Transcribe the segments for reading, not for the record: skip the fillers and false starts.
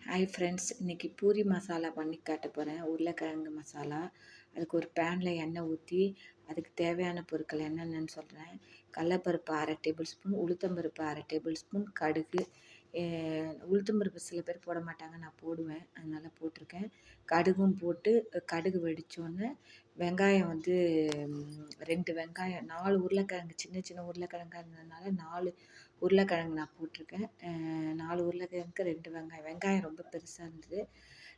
Hi friends, இன்றைக்கி பூரி மசாலா பண்ணி காட்ட போகிறேன். உருளைக்கிழங்கு மசாலா. அதுக்கு ஒரு பேனில் எண்ணெய் ஊற்றி அதுக்கு தேவையான பொருட்கள் என்னென்னு சொல்கிறேன். கடலப்பருப்பு 1/2 டேபிள் ஸ்பூன், உளுத்தம்பருப்பு 1/2 டேபிள் ஸ்பூன், கடுகு. உளுத்தம்பருப்பு சில பேர் போட மாட்டாங்க, நான் போடுவேன், அதனால் போட்டிருக்கேன். கடுகும் போட்டு கடுகு வெடித்தோடனே வெங்காயம் வந்து 2 வெங்காயம், 4 உருளைக்கிழங்கு, சின்ன சின்ன உருளைக்கிழங்காக இருந்ததுனால 4 உருளைக்கிழங்கு நான் போட்டிருக்கேன். 4 உருளைக்கிழங்குக்கு 2 வெங்காயம். வெங்காயம் ரொம்ப பெருசாக இருந்தது.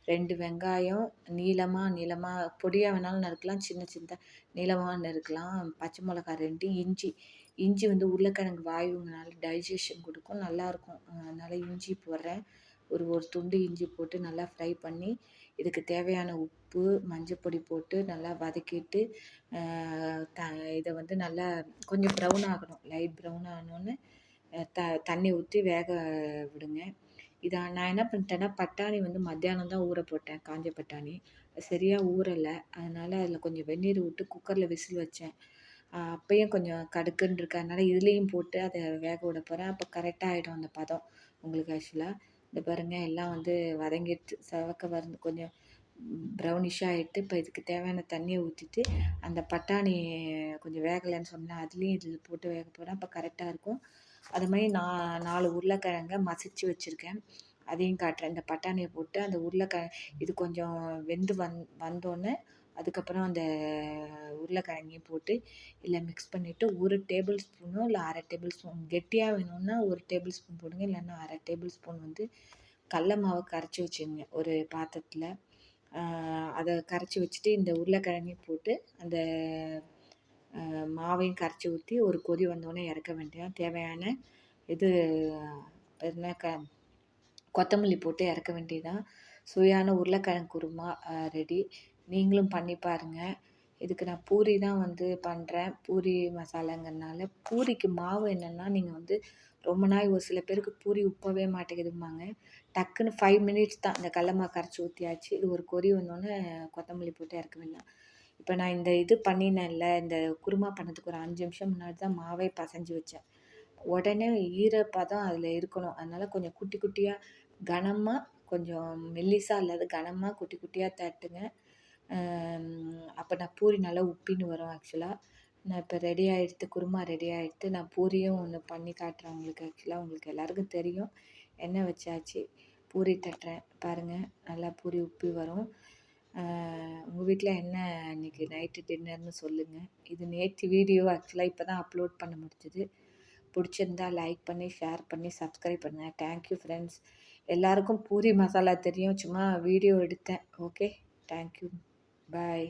2 வெங்காயம் நீளமாக பொடியாக வேணாலும் நறுக்கலாம், சின்ன சின்னதாக நீளமாக நறுக்கலாம். பச்சை மிளகா 2, இஞ்சி வந்து உருளைக்கிழங்கு வாயுங்கனால டைஜஷன் கொடுக்கும், நல்லாயிருக்கும், அதனால் இஞ்சி போடுறேன். ஒரு துண்டு இஞ்சி போட்டு நல்லா ஃப்ரை பண்ணி இதுக்கு தேவையான உப்பு, மஞ்சப்பொடி போட்டு நல்லா வதக்கிட்டு இதை வந்து நல்லா கொஞ்சம் ப்ரௌன் ஆகணும். லைட் ப்ரௌன் ஆனோன்னு தண்ணி ஊற்றி வேக விடுங்க. நான் என்ன பண்ணிட்டேன்னா, பட்டாணி வந்து மத்தியானம் தான் ஊற போட்டேன், காஞ்ச பட்டாணி. சரியாக ஊறலை, அதனால் அதில் கொஞ்சம் வெந்நீர் விட்டு குக்கரில் விசில் வச்சேன். அப்பயும் கொஞ்சம் கடுக்குன்னு இருக்கு, அதனால் இதுலேயும் போட்டு அதை வேக விட போகிறேன். அப்போ கரெக்டாக ஆகிடும் அந்த பதம் உங்களுக்கு. ஆக்சுவலாக இந்த பாருங்கள், எல்லாம் வந்து வதங்கிடுச்சு, செவக்க வந்து கொஞ்சம் ப்ரௌனிஷாக ஆகிட்டு. இப்போ இதுக்கு தேவையான தண்ணியை ஊற்றிட்டு அந்த பட்டாணி கொஞ்சம் வேகலைன்னு சொன்னேன், அதுலேயும் இதில் போட்டு வேக போகிறேன். அப்போ கரெக்டாக இருக்கும். அது மாதிரி 4 உருளைக்கிழங்க மசிச்சு வச்சுருக்கேன், அதையும் காட்டுறேன். இந்த பட்டாணியை போட்டு அந்த இது கொஞ்சம் வெந்து வந்தோடனே அதுக்கப்புறம் அந்த உருளைக்கிழங்கையும் போட்டு இல்லை மிக்ஸ் பண்ணிவிட்டு 1 டேபிள் ஸ்பூனோ இல்லை 1/2 டேபிள் ஸ்பூன், கெட்டியாக வேணும்னா 1 டேபிள் ஸ்பூன் போடுங்க, இல்லைன்னா 1/2 டேபிள் ஸ்பூன் வந்து கடல மாவை கரைச்சி வச்சுங்க ஒரு பாத்திரத்தில். அதை கரைச்சி வச்சுட்டு இந்த உருளைக்கிழங்கையும் போட்டு அந்த மாவையும் கரைச்சி ஊற்றி ஒரு கொதி வந்தோடனே இறக்க வேண்டியதான். தேவையான இது என்ன கொத்தமல்லி போட்டு இறக்க வேண்டியதான். சுவையான உருளைக்கிழங்கு குருமா ரெடி. நீங்களும் பண்ணி பாருங்கள். இதுக்கு நான் பூரி தான் வந்து பண்ணுறேன், பூரி மசாலாங்கிறதுனால. பூரிக்கு மாவு என்னென்னா, நீங்கள் வந்து ரொம்ப நாள் ஒரு சில பேருக்கு பூரி உப்பவே மாட்டேங்குதும்பாங்க. டக்குன்னு 5 மினிட்ஸ் தான், இந்த கடல மாவு கரைச்சி ஊற்றியாச்சு. இது ஒரு கொதி வந்தோடனே கொத்தமல்லி போட்டு இறக்க வேண்டாம். இப்போ நான் இந்த இது பண்ணினேன்ல, இந்த குருமா பண்ணதுக்கு ஒரு 5 நிமிஷம் முன்னாடி தான் மாவே பசைஞ்சு வச்சேன். உடனே ஈரப்பதம் அதில் இருக்கணும், அதனால் கொஞ்சம் குட்டி குட்டியாக கனமாக, கொஞ்சம் மெல்லிசாக இல்லாத கனமாக குட்டி குட்டியாக தட்டுங்க. அப்போ நான் பூரி நல்லா உப்பின்னு வரும். ஆக்சுவலாக நான் இப்போ ரெடி ஆகிடுத்து, குருமா ரெடி ஆகிடுத்து. நான் பூரியும் ஒன்று பண்ணி காட்டுறேன் உங்களுக்கு. ஆக்சுவலாக உங்களுக்கு எல்லாருக்கும் தெரியும். எண்ணெய் வச்சாச்சு, பூரி தட்டுறேன் பாருங்கள், நல்லா பூரி உப்பி வரும். உங்கள் வீட்டில் என்ன இன்றைக்கி நைட்டு டின்னர்னு சொல்லுங்கள். இது நேற்று வீடியோ, ஆக்சுவலாக இப்போ தான் அப்லோட் பண்ண முடிஞ்சுது. பிடிச்சிருந்தா லைக் பண்ணி, ஷேர் பண்ணி, சப்ஸ்கிரைப் பண்ணுங்கள். Thank you friends. எல்லாருக்கும் பூரி மசாலா தெரியும், சும்மா வீடியோ எடுத்தேன். ஓகே, தேங்க்யூ, பாய்.